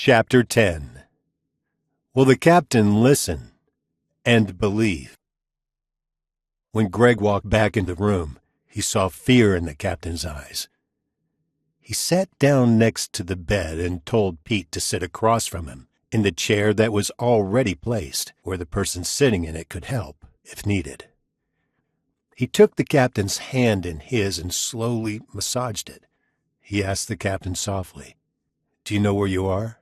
Chapter 10. Will the captain listen and believe? When Greg walked back into the room, he saw fear in the captain's eyes. He sat down next to the bed and told Pete to sit across from him in the chair that was already placed where the person sitting in it could help if needed. He took the captain's hand in his and slowly massaged it. He asked the captain softly, "Do you know where you are?"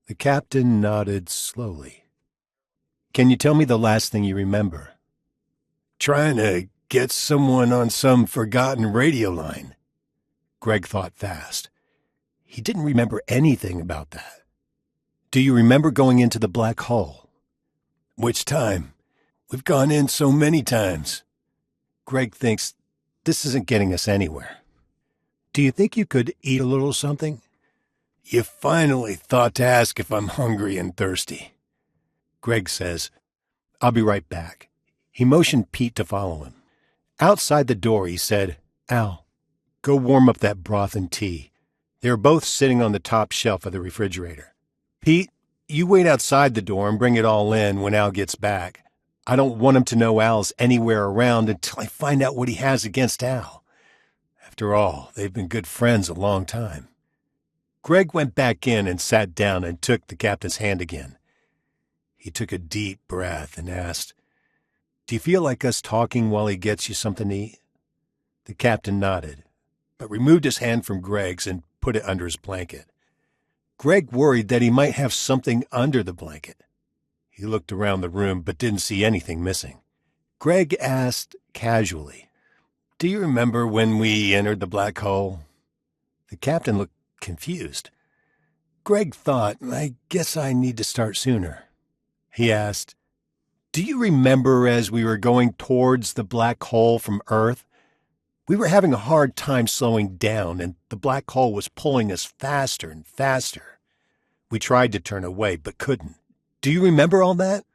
The captain nodded slowly. "Can you tell me the last thing you remember?" "Trying to get someone on some forgotten radio line." Greg thought fast. He didn't remember anything about that. "Do you remember going into the black hole?" "Which time? We've gone in so many times." Greg thinks this isn't getting us anywhere. "Do you think you could eat a little something?" "You finally thought to ask if I'm hungry and thirsty." Greg says, "I'll be right back." He motioned Pete to follow him. Outside the door, he said, "Al, go warm up that broth and tea. They are both sitting on the top shelf of the refrigerator. Pete, you wait outside the door and bring it all in when Al gets back. I don't want him to know Al's anywhere around until I find out what he has against Al. After all, they've been good friends a long time." Greg went back in and sat down and took the captain's hand again. He took a deep breath and asked, "Do you feel like us talking while he gets you something to eat?" The captain nodded, but removed his hand from Greg's and put it under his blanket. Greg worried that he might have something under the blanket. He looked around the room but didn't see anything missing. Greg asked casually, "Do you remember when we entered the black hole?" The captain looked confused. Greg thought, "I guess I need to start sooner." He asked, "Do you remember as we were going towards the black hole from Earth? We were having a hard time slowing down, and the black hole was pulling us faster and faster. We tried to turn away, but couldn't. Do you remember all that?"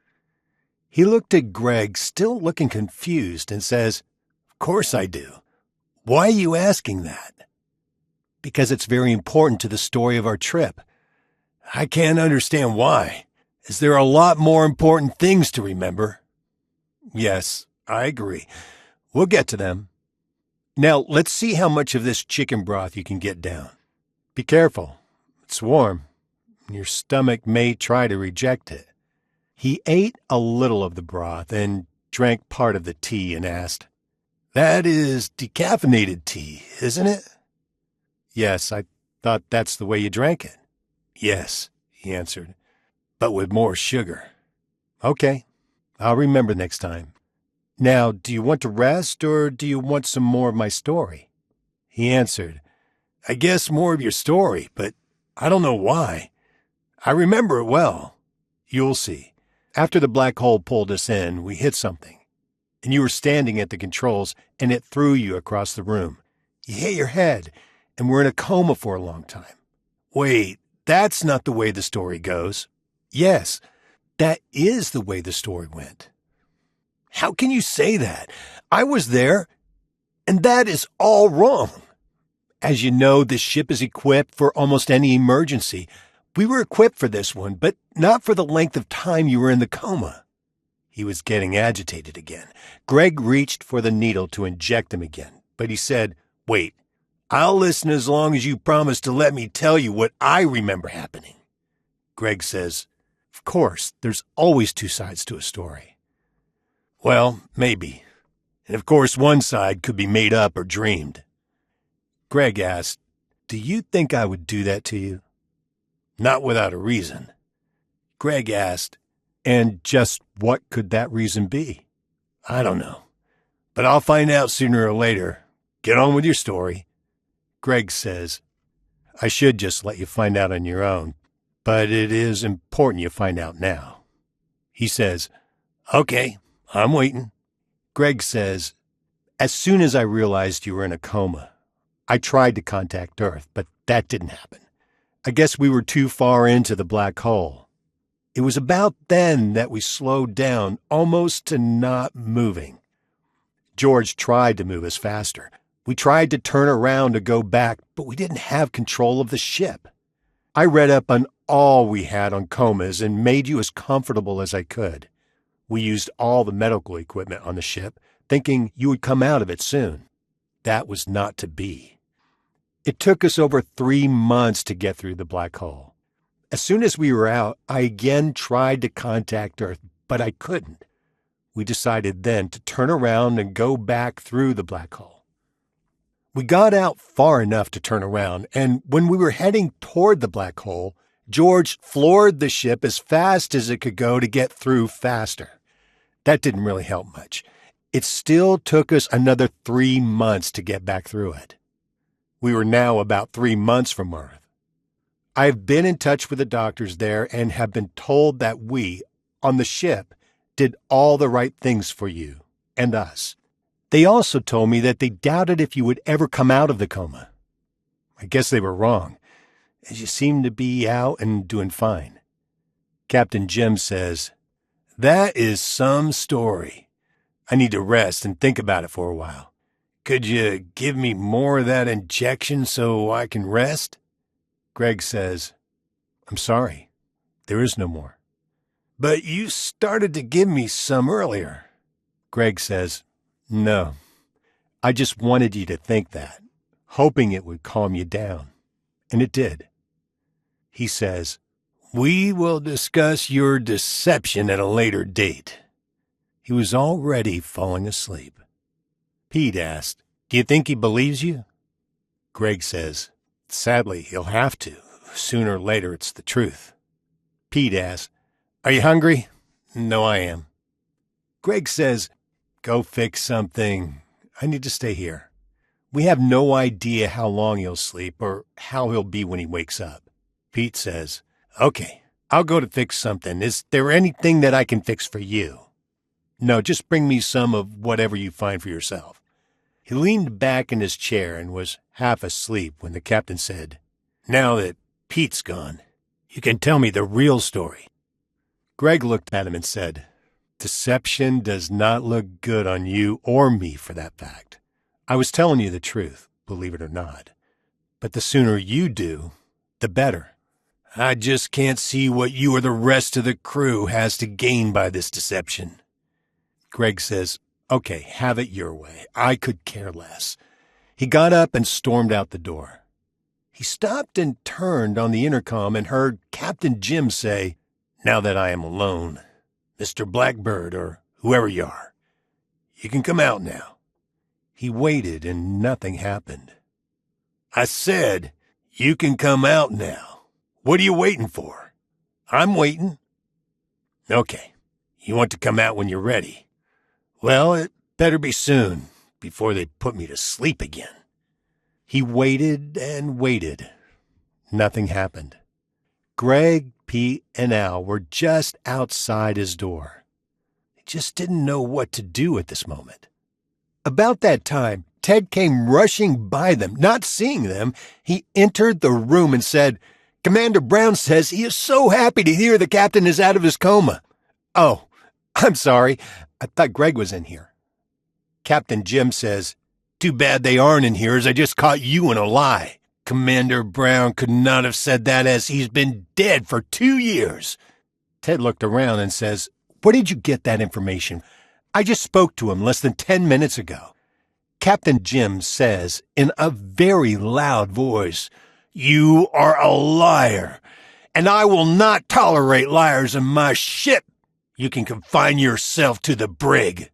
He looked at Greg, still looking confused, and says, "Of course I do. Why are you asking that?" "Because it's very important to the story of our trip." "I can't understand why. Is there a lot more important things to remember?" "Yes, I agree. We'll get to them. Now, let's see how much of this chicken broth you can get down. Be careful. It's warm. Your stomach may try to reject it." He ate a little of the broth and drank part of the tea and asked, "That is decaffeinated tea, isn't it?" "Yes, I thought that's the way you drank it." "Yes," he answered, "but with more sugar." "Okay, I'll remember next time. Now, do you want to rest or do you want some more of my story?" He answered, "I guess more of your story, but I don't know why. I remember it well. You'll see. After the black hole pulled us in, we hit something, and you were standing at the controls, and it threw you across the room. You hit your head, and were in a coma for a long time." "Wait, that's not the way the story goes." "Yes, that is the way the story went." "How can you say that? I was there, and that is all wrong. As you know, this ship is equipped for almost any emergency. We were equipped for this one, but not for the length of time you were in the coma." He was getting agitated again. Greg reached for the needle to inject him again, but he said, "Wait, I'll listen as long as you promise to let me tell you what I remember happening." Greg says, "Of course, there's always two sides to a story." "Well, maybe. And of course one side could be made up or dreamed." Greg asked, "Do you think I would do that to you?" "Not without a reason." Greg asked, "And just what could that reason be?" "I don't know. But I'll find out sooner or later. Get on with your story." Greg says, "I should just let you find out on your own, but it is important you find out now." He says, "Okay, I'm waiting." Greg says, "As soon as I realized you were in a coma, I tried to contact Earth, but that didn't happen. I guess we were too far into the black hole. It was about then that we slowed down almost to not moving. George tried to move us faster. We tried to turn around to go back, but we didn't have control of the ship. I read up on all we had on comas and made you as comfortable as I could. We used all the medical equipment on the ship, thinking you would come out of it soon. That was not to be. It took us over 3 months to get through the black hole. As soon as we were out, I again tried to contact Earth, but I couldn't. We decided then to turn around and go back through the black hole. We got out far enough to turn around, and when we were heading toward the black hole, George floored the ship as fast as it could go to get through faster. That didn't really help much. It still took us another 3 months to get back through it. We were now about 3 months from Earth. I've been in touch with the doctors there and have been told that we, on the ship, did all the right things for you and us. They also told me that they doubted if you would ever come out of the coma. I guess they were wrong, as you seem to be out and doing fine. Captain Jim says, "That is some story. I need to rest and think about it for a while. Could you give me more of that injection so I can rest?" Greg says, "I'm sorry. There is no more." "But you started to give me some earlier." Greg says, "No, I just wanted you to think that, hoping it would calm you down. And it did." He says, "We will discuss your deception at a later date." He was already falling asleep. Pete asked, "Do you think he believes you?" Greg says, "Sadly, he'll have to. Sooner or later, it's the truth." Pete asks, "Are you hungry?" "No, I am." Greg says, "Go fix something. I need to stay here. We have no idea how long he'll sleep or how he'll be when he wakes up." Pete says, "Okay, I'll go to fix something. Is there anything that I can fix for you?" "No, just bring me some of whatever you find for yourself." He leaned back in his chair and was half asleep when the captain said, "Now that Pete's gone, you can tell me the real story." Greg looked at him and said, "Deception does not look good on you or me for that fact. I was telling you the truth, believe it or not. But the sooner you do, the better. I just can't see what you or the rest of the crew has to gain by this deception." Greg says, "Okay, have it your way. I could care less." He got up and stormed out the door. He stopped and turned on the intercom and heard Captain Jim say, "Now that I am alone, Mr. Blackbird, or whoever you are, you can come out now." He waited and nothing happened. "I said, you can come out now. What are you waiting for?" "I'm waiting." "Okay, you want to come out when you're ready. Well, it better be soon, before they put me to sleep again." He waited and waited. Nothing happened. Greg, Pete, and Al were just outside his door. They just didn't know what to do at this moment. About that time, Ted came rushing by them. Not seeing them, he entered the room and said, "Commander Brown says he is so happy to hear the captain is out of his coma." "Oh, I'm sorry. I thought Greg was in here." Captain Jim says, "Too bad they aren't in here, as I just caught you in a lie. Commander Brown could not have said that, as he's been dead for 2 years. Ted looked around and says, "Where did you get that information? I just spoke to him less than 10 minutes ago." Captain Jim says in a very loud voice, "You are a liar, and I will not tolerate liars in my ship. You can confine yourself to the brig."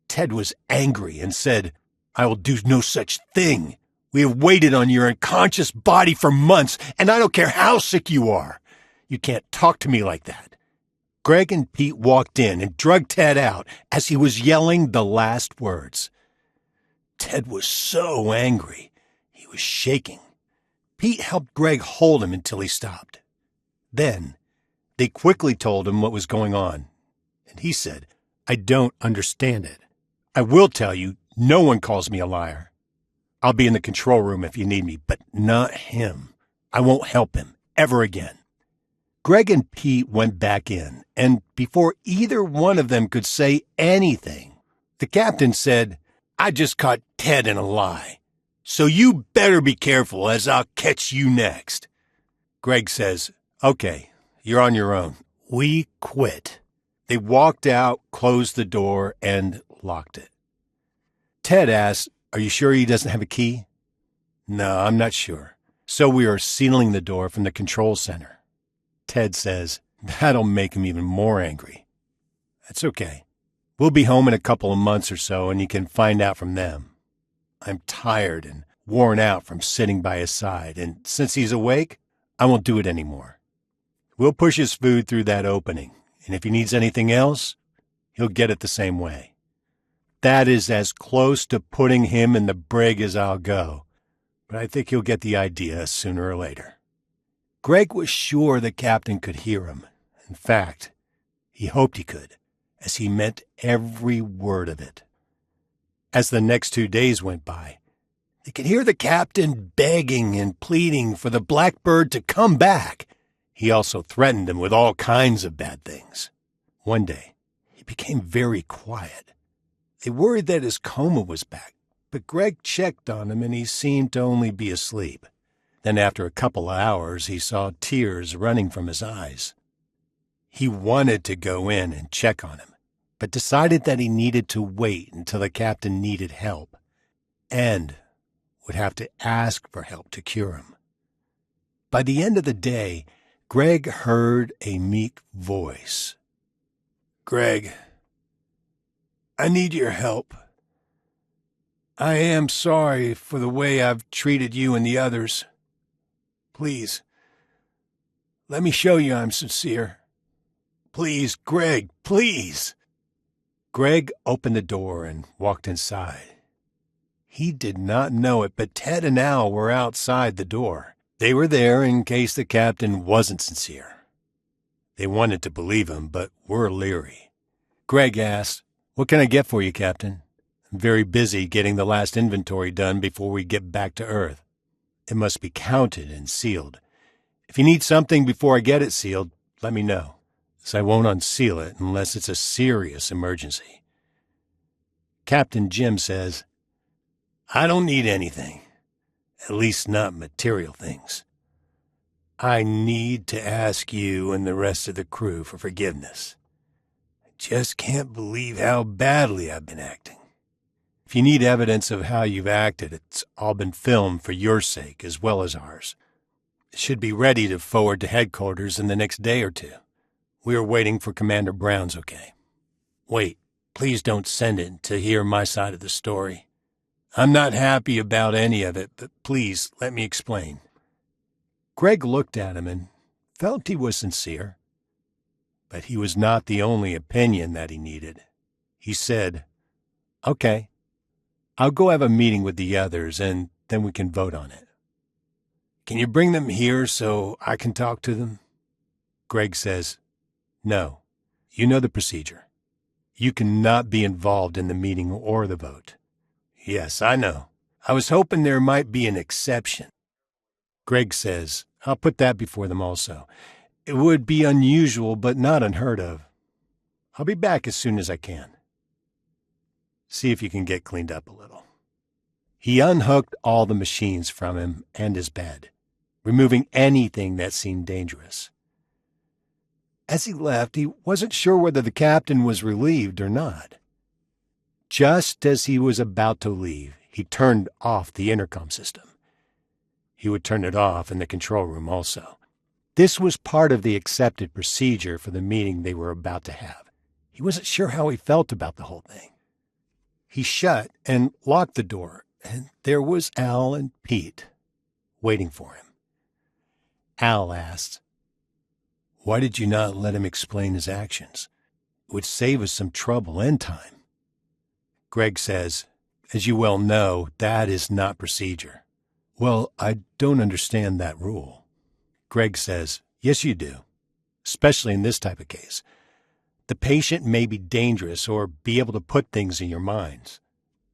Ted was angry and said, "I will do no such thing. We have waited on your unconscious body for months, and I don't care how sick you are. You can't talk to me like that." Greg and Pete walked in and dragged Ted out as he was yelling the last words. Ted was so angry, he was shaking. Pete helped Greg hold him until he stopped. Then they quickly told him what was going on, and he said, "I don't understand it. I will tell you, no one calls me a liar. I'll be in the control room if you need me, but not him. I won't help him ever again." Greg and Pete went back in, and before either one of them could say anything, the captain said, "I just caught Ted in a lie, so you better be careful, as I'll catch you next." Greg says, "Okay, you're on your own. We quit." They walked out, closed the door, and locked it. Ted asks, "Are you sure he doesn't have a key?" "No, I'm not sure. So we are sealing the door from the control center." Ted says, "That'll make him even more angry." "That's okay. We'll be home in a couple of months or so, and you can find out from them. I'm tired and worn out from sitting by his side, and since he's awake, I won't do it anymore. We'll push his food through that opening, and if he needs anything else, he'll get it the same way. That is as close to putting him in the brig as I'll go, but I think he'll get the idea sooner or later." Greg was sure the captain could hear him. In fact, he hoped he could, as he meant every word of it. As the next 2 days went by, they could hear the captain begging and pleading for the Blackbird to come back. He also threatened him with all kinds of bad things. One day, he became very quiet. They worried that his coma was back, but Greg checked on him and he seemed to only be asleep. Then after a couple of hours, he saw tears running from his eyes. He wanted to go in and check on him, but decided that he needed to wait until the captain needed help and would have to ask for help to cure him. By the end of the day, Greg heard a meek voice. "Greg, I need your help. I am sorry for the way I've treated you and the others. Please, let me show you I'm sincere. Please, Greg, please." Greg opened the door and walked inside. He did not know it, but Ted and Al were outside the door. They were there in case the captain wasn't sincere. They wanted to believe him, but were leery. Greg asked, "What can I get for you, Captain? I'm very busy getting the last inventory done before we get back to Earth. It must be counted and sealed. If you need something before I get it sealed, let me know, as I won't unseal it unless it's a serious emergency." Captain Jim says, "I don't need anything, at least not material things. I need to ask you and the rest of the crew for forgiveness. I just can't believe how badly I've been acting. If you need evidence of how you've acted, it's all been filmed for your sake as well as ours. It should be ready to forward to headquarters in the next day or two. We are waiting for Commander Brown's okay. Wait, please don't send it to hear my side of the story. I'm not happy about any of it, but please let me explain." Greg looked at him and felt he was sincere. But he was not the only opinion that he needed. He said, "Okay, I'll go have a meeting with the others and then we can vote on it. Can you bring them here so I can talk to them?" Greg says, "No, you know the procedure. You cannot be involved in the meeting or the vote." "Yes, I know. I was hoping there might be an exception." Greg says, "I'll put that before them also. It would be unusual, but not unheard of. I'll be back as soon as I can. See if you can get cleaned up a little." He unhooked all the machines from him and his bed, removing anything that seemed dangerous. As he left, he wasn't sure whether the captain was relieved or not. Just as he was about to leave, he turned off the intercom system. He would turn it off in the control room also. This was part of the accepted procedure for the meeting they were about to have. He wasn't sure how he felt about the whole thing. He shut and locked the door, and there was Al and Pete waiting for him. Al asked, "Why did you not let him explain his actions? It would save us some trouble and time." Greg says, "As you well know, that is not procedure." "Well, I don't understand that rule." Greg says, "Yes, you do, especially in this type of case. The patient may be dangerous or be able to put things in your minds.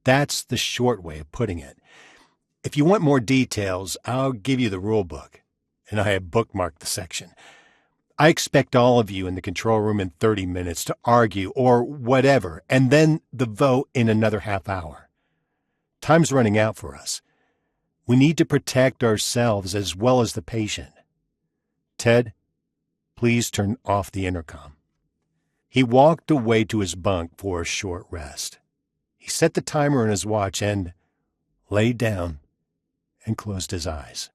That's the short way of putting it. If you want more details, I'll give you the rule book," and I have bookmarked the section. "I expect all of you in the control room in 30 minutes to argue or whatever, and then the vote in another half hour. Time's running out for us. We need to protect ourselves as well as the patient. Ted, please turn off the intercom. He walked away to his bunk for a short rest. He set the timer on his watch and lay down and closed his eyes.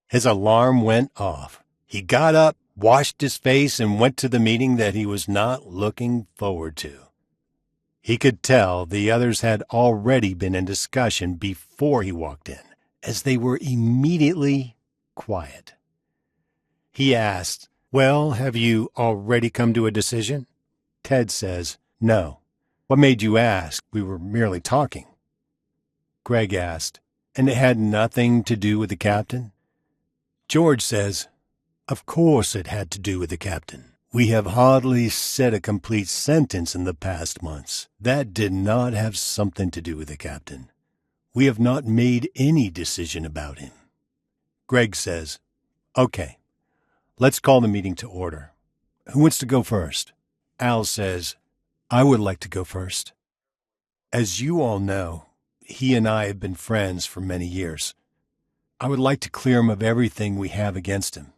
His alarm went off. He got up, washed his face, and went to the meeting that he was not looking forward to. He could tell the others had already been in discussion before he walked in, as they were immediately quiet. He asked, "Well, have you already come to a decision?" Ted says, "No. What made you ask? We were merely talking." Greg asked, "And it had nothing to do with the captain?" George says, "Of course it had to do with the captain. We have hardly said a complete sentence in the past months. That did not have something to do with the captain. We have not made any decision about him." Greg says, "Okay, let's call the meeting to order. Who wants to go first?" Al says, "I would like to go first. As you all know, he and I have been friends for many years. I would like to clear him of everything we have against him."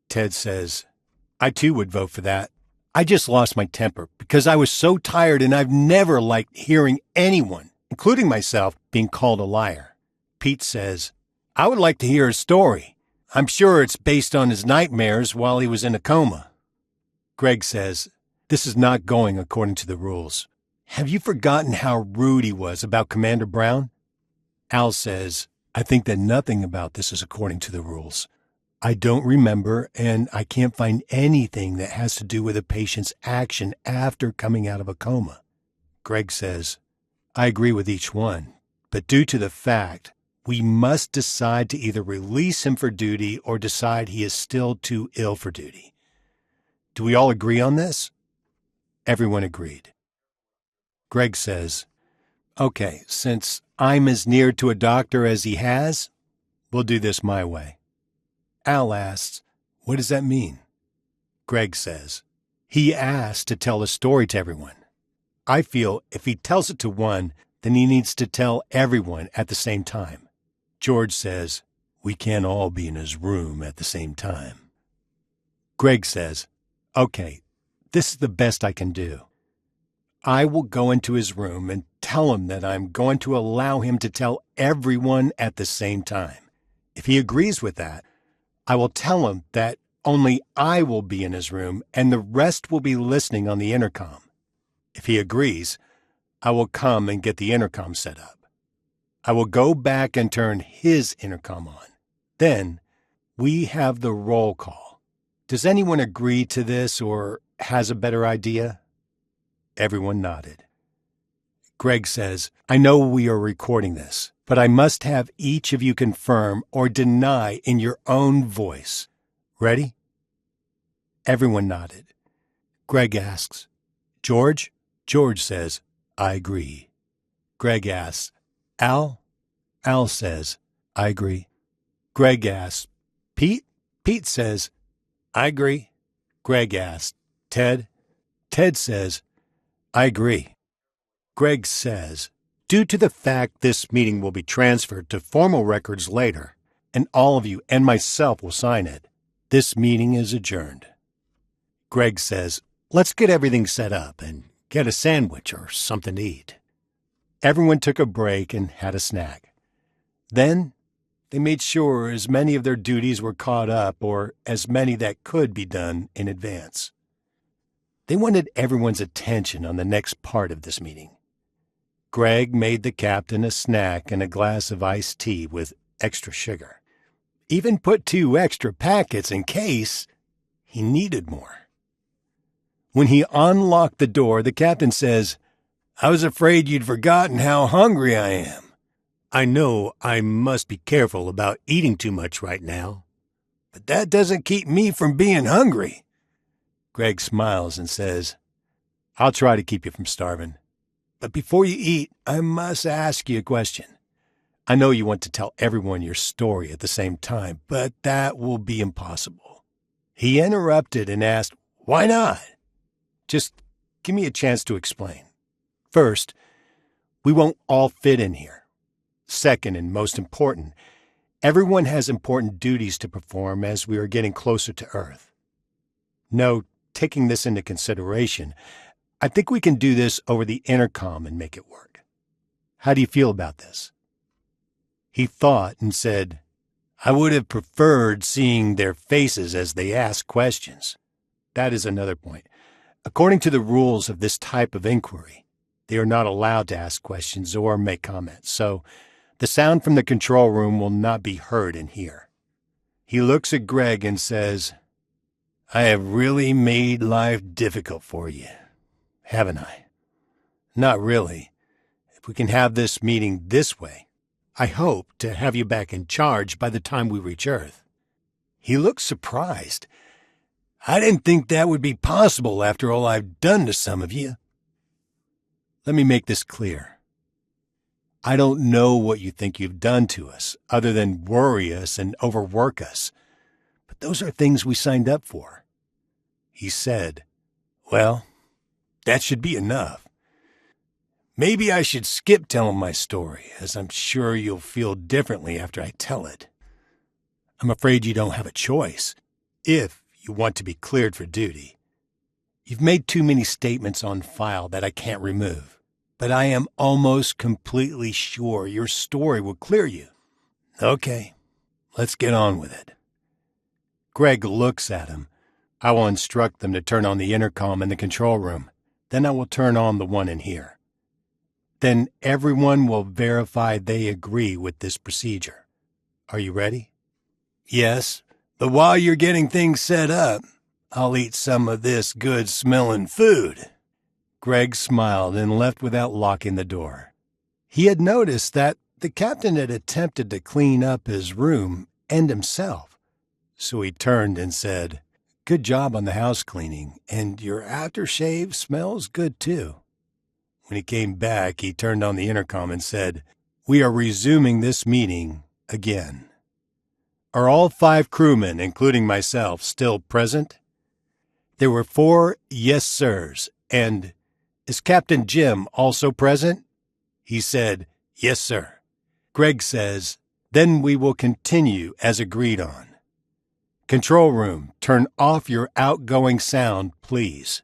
Ted says, "I too would vote for that. I just lost my temper because I was so tired, and I've never liked hearing anyone, including myself, being called a liar." Pete says, "I would like to hear his story. I'm sure it's based on his nightmares while he was in a coma." Greg says, "This is not going according to the rules. Have you forgotten how rude he was about Commander Brown?" Al says, "I think that nothing about this is according to the rules. I don't remember, and I can't find anything that has to do with a patient's action after coming out of a coma." Greg says, "I agree with each one, but due to the fact, we must decide to either release him for duty or decide he is still too ill for duty. Do we all agree on this?" Everyone agreed. Greg says, "Okay, since I'm as near to a doctor as he has, we'll do this my way." Al asks, "What does that mean?" Greg says, "He asked to tell a story to everyone. I feel if he tells it to one, then he needs to tell everyone at the same time." George says, "We can't all be in his room at the same time." Greg says, "Okay, this is the best I can do. I will go into his room and tell him that I'm going to allow him to tell everyone at the same time. If he agrees with that, I will tell him that only I will be in his room and the rest will be listening on the intercom. If he agrees, I will come and get the intercom set up. I will go back and turn his intercom on. Then we have the roll call. Does anyone agree to this or has a better idea?" Everyone nodded. Greg says, "I know we are recording this, but I must have each of you confirm or deny in your own voice. Ready?" Everyone nodded. Greg asks, "George?" George says, "I agree." Greg asks, "Al?" Al says, "I agree." Greg asks, "Pete?" Pete says, "I agree." Greg asks, "Ted?" Ted says, "I agree." Greg says, "Due to the fact this meeting will be transferred to formal records later, and all of you and myself will sign it, this meeting is adjourned." Greg says, "Let's get everything set up and get a sandwich or something to eat." Everyone took a break and had a snack. Then they made sure as many of their duties were caught up or as many that could be done in advance. They wanted everyone's attention on the next part of this meeting. Greg made the captain a snack and a glass of iced tea with extra sugar. Even put 2 extra packets in case he needed more. When he unlocked the door, the captain says, "I was afraid you'd forgotten how hungry I am. I know I must be careful about eating too much right now, but that doesn't keep me from being hungry." Greg smiles and says, "I'll try to keep you from starving. But before you eat, I must ask you a question. I know you want to tell everyone your story at the same time, but that will be impossible." He interrupted and asked, "Why not?" "Just give me a chance to explain. First, we won't all fit in here. Second, and most important, Everyone has important duties to perform as we are getting closer to Earth. No, taking this into consideration, I think we can do this over the intercom and make it work. How do you feel about this? He thought and said, I would have preferred seeing their faces as they asked questions. That is another point. According to the rules of this type of inquiry, they are not allowed to ask questions or make comments, so the sound from the control room will not be heard in here. He looks at Greg and says, I have really made life difficult for you, haven't I? Not really. If we can have this meeting this way, I hope to have you back in charge by the time we reach Earth. He looks surprised. I didn't think that would be possible after all I've done to some of you. Let me make this clear. I don't know what you think you've done to us, other than worry us and overwork us. But those are things we signed up for. He said, Well, that should be enough. Maybe I should skip telling my story, as I'm sure you'll feel differently after I tell it. I'm afraid you don't have a choice, if you want to be cleared for duty. You've made too many statements on file that I can't remove, but I am almost completely sure your story will clear you. Okay, let's get on with it. Greg looks at him. I will instruct them to turn on the intercom in the control room. Then I will turn on the one in here. Then everyone will verify they agree with this procedure. Are you ready? Yes, but while you're getting things set up, I'll eat some of this good-smelling food. Greg smiled and left without locking the door. He had noticed that the captain had attempted to clean up his room and himself, so he turned and said, Good job on the house cleaning, and your aftershave smells good too. When he came back, he turned on the intercom and said, We are resuming this meeting again. Are all 5 crewmen, including myself, still present? There were 4 yes sirs, and is Captain Jim also present? He said, Yes, sir. Greg says, Then we will continue as agreed on. Control room, turn off your outgoing sound, please.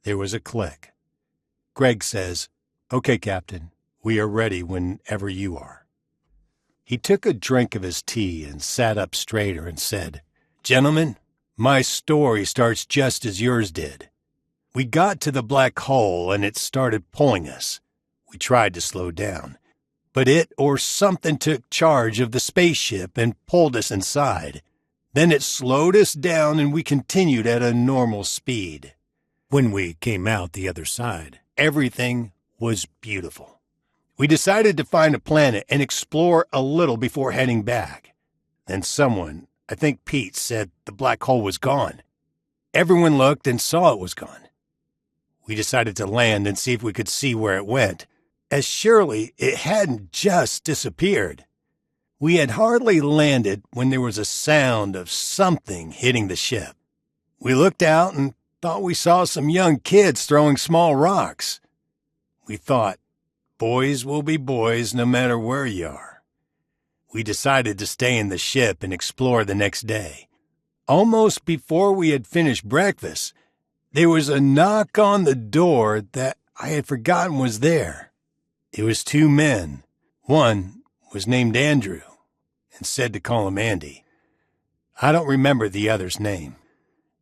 There was a click. Greg says, Okay, Captain, we are ready whenever you are. He took a drink of his tea and sat up straighter and said, Gentlemen, my story starts just as yours did. We got to the black hole and it started pulling us. We tried to slow down, but it or something took charge of the spaceship and pulled us inside. Then it slowed us down and we continued at a normal speed. When we came out the other side, everything was beautiful. We decided to find a planet and explore a little before heading back. Then someone, I think Pete, said the black hole was gone. Everyone looked and saw it was gone. We decided to land and see if we could see where it went, as surely it hadn't just disappeared. We had hardly landed when there was a sound of something hitting the ship. We looked out and thought we saw some young kids throwing small rocks. We thought, boys will be boys no matter where you are. We decided to stay in the ship and explore the next day. Almost before we had finished breakfast, there was a knock on the door that I had forgotten was there. It was 2 men. One was named Andrew and said to call him Andy. I don't remember the other's name.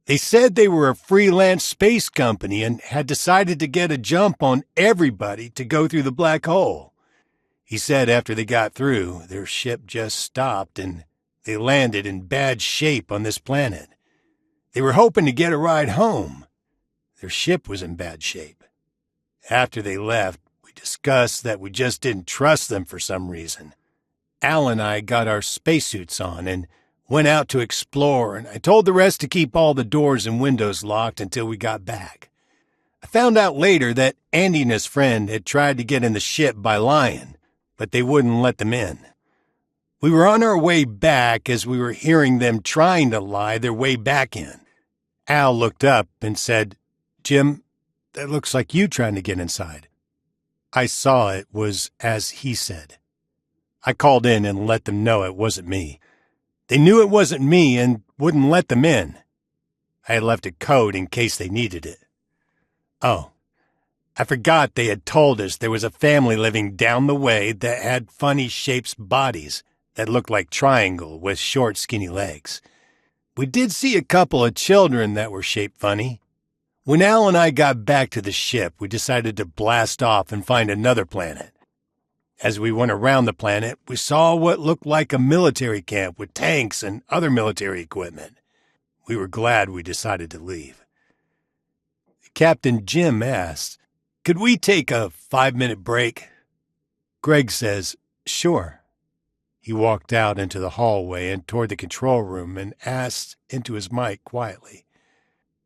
They said they were a freelance space company and had decided to get a jump on everybody to go through the black hole. He said after they got through, their ship just stopped and they landed in bad shape on this planet. They were hoping to get a ride home. Their ship was in bad shape. After they left, we discussed that we just didn't trust them for some reason. Al and I got our spacesuits on and went out to explore, and I told the rest to keep all the doors and windows locked until we got back. I found out later that Andy and his friend had tried to get in the ship by lying, but they wouldn't let them in. We were on our way back as we were hearing them trying to lie their way back in. Al looked up and said, Jim, that looks like you trying to get inside. I saw it was as he said. I called in and let them know it wasn't me. They knew it wasn't me and wouldn't let them in. I had left a code in case they needed it. Oh, I forgot they had told us there was a family living down the way that had funny shaped bodies that looked like triangle with short, skinny legs. We did see a couple of children that were shaped funny. When Al and I got back to the ship, we decided to blast off and find another planet. As we went around the planet, we saw what looked like a military camp with tanks and other military equipment. We were glad we decided to leave. Captain Jim asked, "Could we take a 5-minute break?" Greg says, "Sure." He walked out into the hallway and toward the control room and asked into his mic quietly,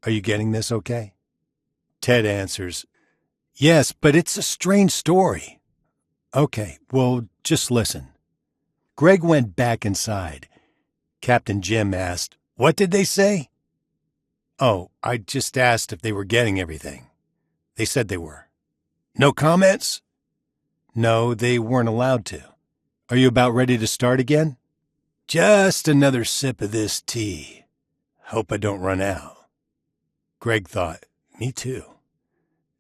"Are you getting this okay?" Ted answers, "Yes, but it's a strange story." "Okay, well, just listen." Greg went back inside. Captain Jim asked, "What did they say?" "Oh, I just asked if they were getting everything. They said they were." "No comments?" "No, they weren't allowed to." "Are you about ready to start again?" "Just another sip of this tea. Hope I don't run out." Greg thought, me too.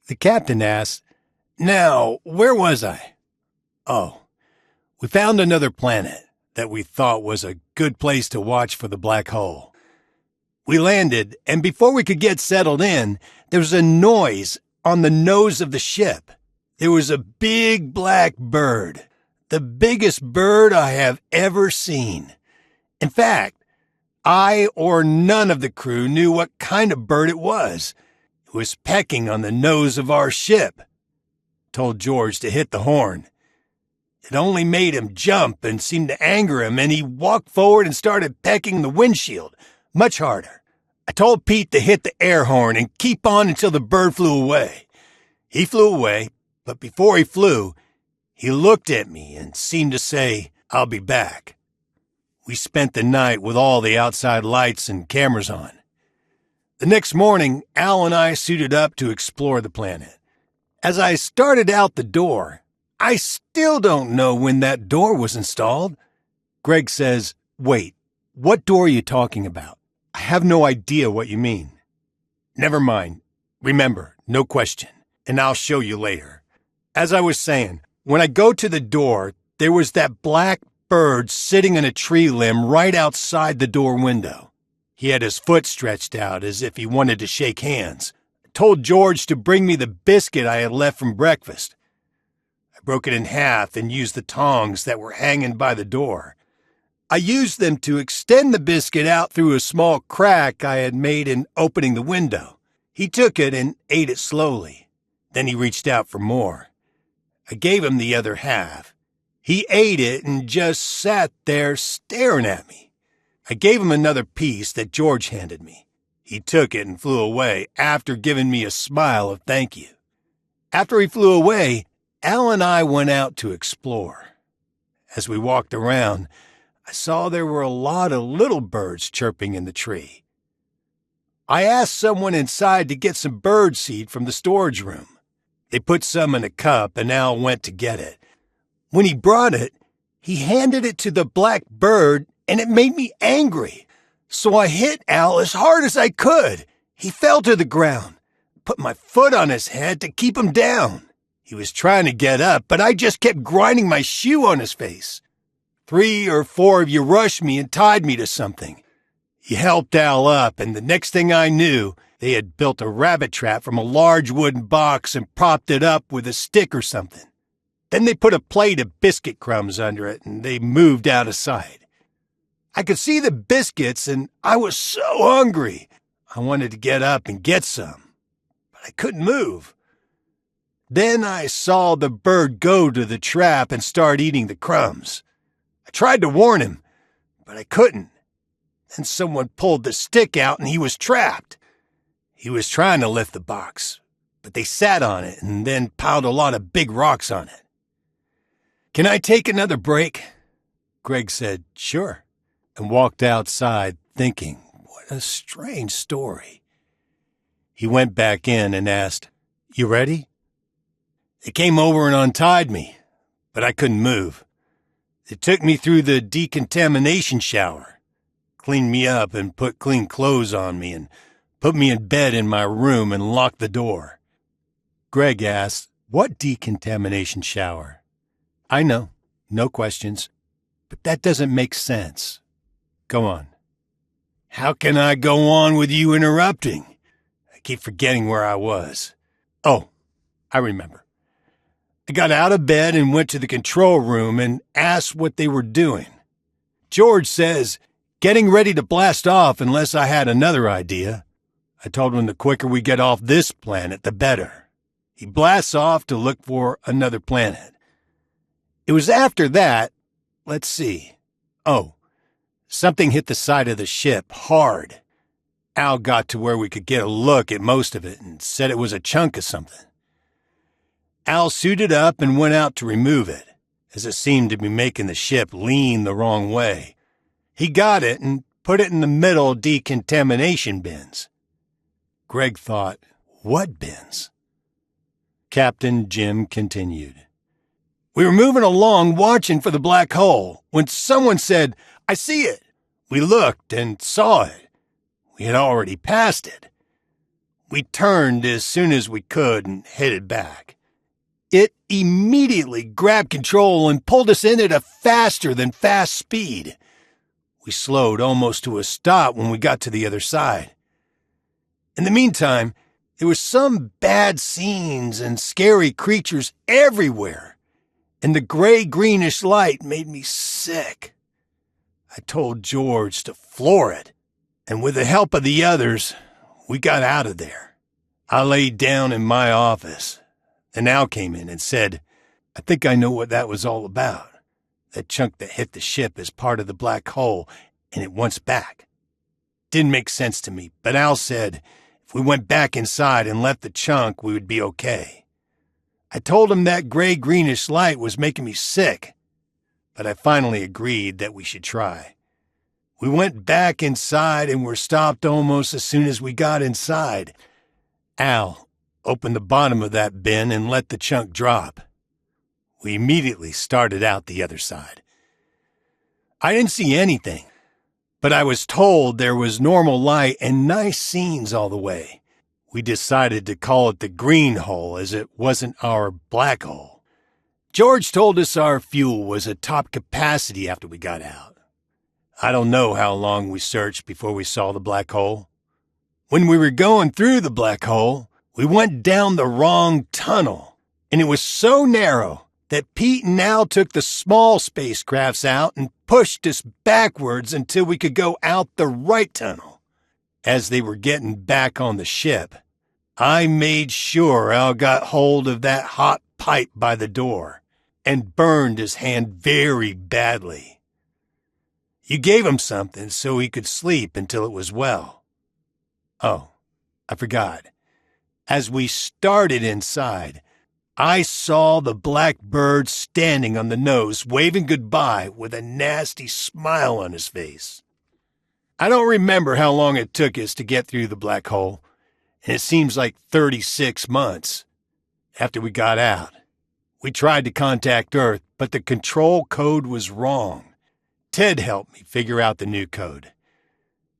The captain asked, "Now, where was I?" "Oh, we found another planet that we thought was a good place to watch for the black hole. We landed, and before we could get settled in, there was a noise on the nose of the ship. There was a big black bird, the biggest bird I have ever seen. In fact, I or none of the crew knew what kind of bird it was. It was pecking on the nose of our ship. Told George to hit the horn. It only made him jump and seemed to anger him, and he walked forward and started pecking the windshield, much harder. I told Pete to hit the air horn and keep on until the bird flew away. He flew away, but before he flew, he looked at me and seemed to say, 'I'll be back.' We spent the night with all the outside lights and cameras on. The next morning, Al and I suited up to explore the planet. As I started out the door, I still don't know when that door was installed." Greg says, "Wait, what door are you talking about? I have no idea what you mean." "Never mind. Remember, no question, and I'll show you later. As I was saying, when I go to the door, there was that black bird sitting on a tree limb right outside the door window. He had his foot stretched out as if he wanted to shake hands. I told George to bring me the biscuit I had left from breakfast. I broke it in half and used the tongs that were hanging by the door. I used them to extend the biscuit out through a small crack I had made in opening the window. He took it and ate it slowly. Then he reached out for more. I gave him the other half. He ate it and just sat there staring at me. I gave him another piece that George handed me. He took it and flew away after giving me a smile of thank you. After he flew away, Al and I went out to explore. As we walked around, I saw there were a lot of little birds chirping in the tree. I asked someone inside to get some bird seed from the storage room. They put some in a cup and Al went to get it. When he brought it, he handed it to the black bird and it made me angry. So I hit Al as hard as I could. He fell to the ground. Put my foot on his head to keep him down. He was trying to get up, but I just kept grinding my shoe on his face. 3 or 4 of you rushed me and tied me to something. You helped Al up, and the next thing I knew, they had built a rabbit trap from a large wooden box and propped it up with a stick or something. Then they put a plate of biscuit crumbs under it, and they moved out of sight. I could see the biscuits, and I was so hungry. I wanted to get up and get some, but I couldn't move. Then I saw the bird go to the trap and start eating the crumbs. I tried to warn him, but I couldn't. Then someone pulled the stick out and he was trapped. He was trying to lift the box, but they sat on it and then piled a lot of big rocks on it. "Can I take another break?" Greg said, "Sure," and walked outside thinking, what a strange story. He went back in and asked, "You ready?" They came over and untied me, but I couldn't move. They took me through the decontamination shower, cleaned me up and put clean clothes on me and put me in bed in my room and locked the door. Greg asked, "What decontamination shower?" "I know, no questions, but that doesn't make sense. Go on." "How can I go on with you interrupting? I keep forgetting where I was. Oh, I remember. I got out of bed and went to the control room and asked what they were doing. George says, getting ready to blast off unless I had another idea. I told him the quicker we get off this planet, the better. He blasts off to look for another planet. It was after that, let's see. Oh, something hit the side of the ship hard. Al got to where we could get a look at most of it and said it was a chunk of something. Al suited up and went out to remove it, as it seemed to be making the ship lean the wrong way. He got it and put it in the middle decontamination bins." Greg thought, "What bins?" Captain Jim continued. "We were moving along watching for the black hole when someone said, 'I see it.' We looked and saw it. We had already passed it. We turned as soon as we could and headed back. It immediately grabbed control and pulled us in at a faster than fast speed. We slowed almost to a stop when we got to the other side. In the meantime, there were some bad scenes and scary creatures everywhere, and the gray-greenish light made me sick. I told George to floor it, and with the help of the others, we got out of there. I laid down in my office. And Al came in and said, 'I think I know what that was all about. That chunk that hit the ship is part of the black hole, and it wants back.' Didn't make sense to me, but Al said if we went back inside and left the chunk, we would be okay. I told him that gray-greenish light was making me sick, but I finally agreed that we should try. We went back inside and were stopped almost as soon as we got inside. Al opened the bottom of that bin and let the chunk drop. We immediately started out the other side. I didn't see anything, but I was told there was normal light and nice scenes all the way. We decided to call it the green hole as it wasn't our black hole. George told us our fuel was at top capacity after we got out. I don't know how long we searched before we saw the black hole. When we were going through the black hole, we went down the wrong tunnel, and it was so narrow that Pete and Al took the small spacecrafts out and pushed us backwards until we could go out the right tunnel. As they were getting back on the ship, I made sure Al got hold of that hot pipe by the door and burned his hand very badly. You gave him something so he could sleep until it was well. Oh, I forgot. As we started inside, I saw the black bird standing on the nose, waving goodbye with a nasty smile on his face. I don't remember how long it took us to get through the black hole, and it seems like 36 months. After we got out, we tried to contact Earth, but the control code was wrong. Ted helped me figure out the new code.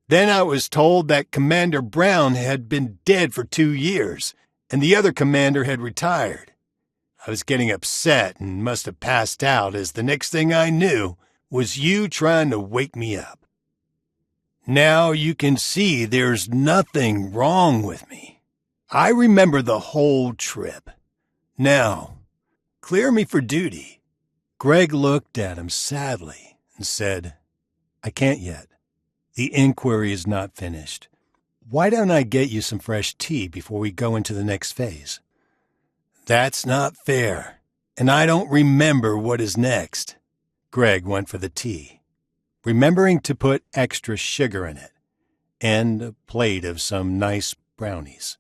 Then I was told that Commander Brown had been dead for 2 years, and the other commander had retired. I was getting upset and must have passed out, as the next thing I knew was you trying to wake me up. Now you can see there's nothing wrong with me. I remember the whole trip. Now, clear me for duty." Greg looked at him sadly and said, "I can't yet. The inquiry is not finished. Why don't I get you some fresh tea before we go into the next phase?" "That's not fair, and I don't remember what is next." Greg went for the tea, remembering to put extra sugar in it, and a plate of some nice brownies.